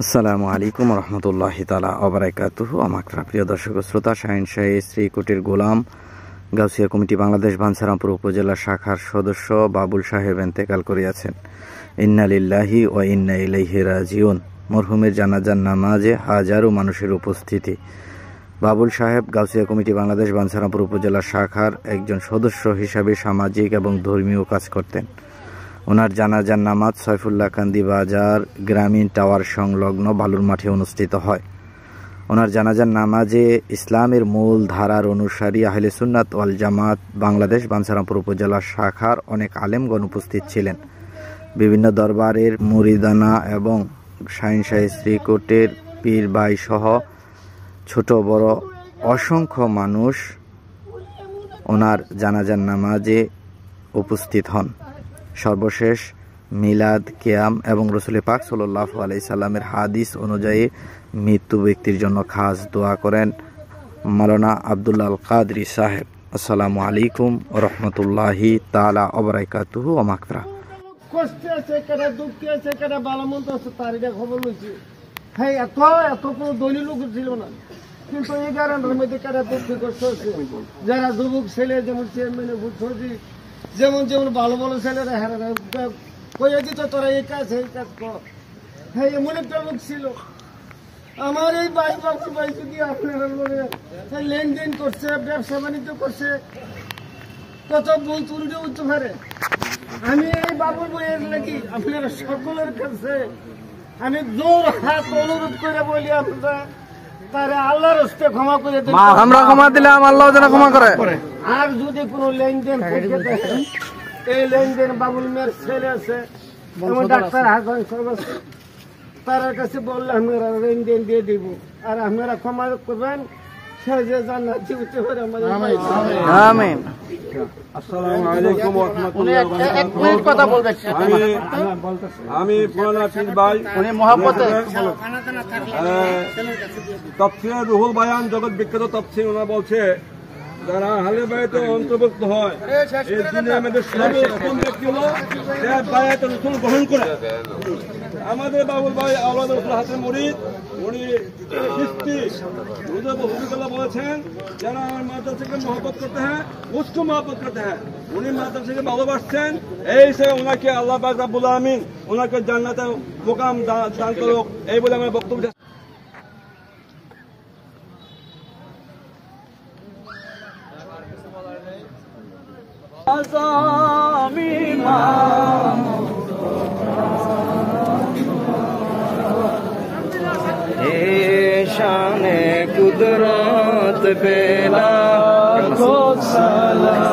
আসসালামু আলাইকুম রহমতুল্লাহি তাআলা ওয়া বারাকাতুহু। আমার প্রিয় দর্শক ও শ্রোতা, শাহিন শাহী শ্রীকুটির গোলাম গাউসিয়া কমিটি বাংলাদেশ বাঞ্ছারামপুর উপজেলা শাখার সদস্য বাবুল সাহেব ইন্তেকাল করিয়াছেন। ইন্না লিল্লাহি ওয়া ইন্না ইলাইহি রাজিউন। মরহুমের জানাজার নামাজে হাজারো মানুষের উপস্থিতি। বাবুল সাহেব গাউসিয়া কমিটি বাংলাদেশ বাঞ্ছারামপুর উপজেলা শাখার একজন সদস্য হিসাবে সামাজিক এবং ধর্মীয় কাজ করতেন। ওনার জানাজার নামাজ সয়ফুল্লাহ কান্দি বাজার গ্রামীণ টাওয়ার সংলগ্ন বালুর মাঠে অনুষ্ঠিত হয়। ওনার জানাজার নামাজে ইসলামের মূল ধারার অনুসারী আহলে সুন্নাত ওয়াল জামাত বাংলাদেশ বাঞ্ছারামপুর উপজেলা শাখার অনেক আলেমগণ উপস্থিত ছিলেন। বিভিন্ন দরবারের মুরিদানা এবং শাহিন শাহী শ্রীকুটির পীর ভাই সহ ছোট বড় অসংখ্য মানুষ ওনার জানাজার নামাজে উপস্থিত হন। সর্বশেষ মিলাদ কিয়াম এবং রাসূল পাক সাল্লাল্লাহু আলাইহি সাল্লামের হাদিস অনুযায়ী মৃত্যু ব্যক্তির জন্য খাস দোয়া করেন মাওলানা আব্দুল্লাহ আল কাদরি সাহেব। আসসালামু আলাইকুম ওয়া রাহমাতুল্লাহি তাআলা ওয়া বারাকাতুহু ওয়া মাগফিরাহ। কষ্টে আছে, কেডা দুঃখে আছে, কেডা ভালো মন্দ আছে, তার এটা খবর লইছি। হ্যাঁ, এত কোনো দলিল ছিল না, কিন্তু এই গারান্ডের মধ্যে কেডা দুঃখ কষ্ট আছে। যারা যুবক ছেলে যেমন চেয়ারম্যানে বুঝছি, যেমন যেমন ভালো ভালো ছেলেরা হারা কইয়া দিত তোরা এই কাজ কর। হ্যাঁ, এমন একটা লোক ছিল। আমার এই ভাই বাবুর ভাই যদি আপনারা লেনদেন করছে, ব্যবসা বাণিজ্য করছে, কত ভুল ত্রুটি উঠতে পারে। আমি এই বাবুর বইয়ের লাগি আপনারা সকলের কাছে আমি জোর হাত অনুরোধ করে বলি, আপনারা তারা আল্লাহর হস্তে ক্ষমা করে দেন। আমরা ক্ষমা দিলাম, আল্লাহ যেন ক্ষমা করে। আর যদি কোনো লেনদেন দেখেন, এই লেনদেন বাবুল মেয়ের ছেলে আছে, যেমন ডাক্তার হাসান সাহেব আছে, তার কাছে বললে আপনারা লেনদেন দিয়ে দিব। আর আপনারা ক্ষমা করবেন, সে যে জান্নাতি হতে পারে আমাদের। আমিন। আসসালামু আলাইকুম ওয়া রাহমাতুল্লাহি ওয়া বারাকাতুহু। এক মিনিট কথা বলবেন। আমি মাওলানা পীর ভাই উনি মহব্বতে তাফসীর রুহুল বায়ান জগৎ বিখ্যাত তাফসীর, ওনা বলছে যারা আহলে বায়াতে অন্তর্ভুক্ত হয় এই দুনিয়ার মধ্যে সর্বোত্তম ব্যক্তি হলো যে বায়াতে রাসূল গ্রহণ করে। আমাদের বাবুল ভাই আওলাদ রাসূল হাতের মুরিদ, উনি চিশতি হুজুরুল্লাহ বলেছেন যারা আমার মাদ্রাসাকে মহব্বত করতে হ্যাঁ উসকো মহব্বত করতে হ্যাঁ। উনি মাদ্রাসাকে ভালোবাসছেন, এই সে ওনাকে আল্লাহ পাক রব্বুল আলামিন ওনাকে জান্নাতের মুকাম দান করুক, এই বলে আমার বক্তব্য। शान कुदरत पे लाखों सलाम।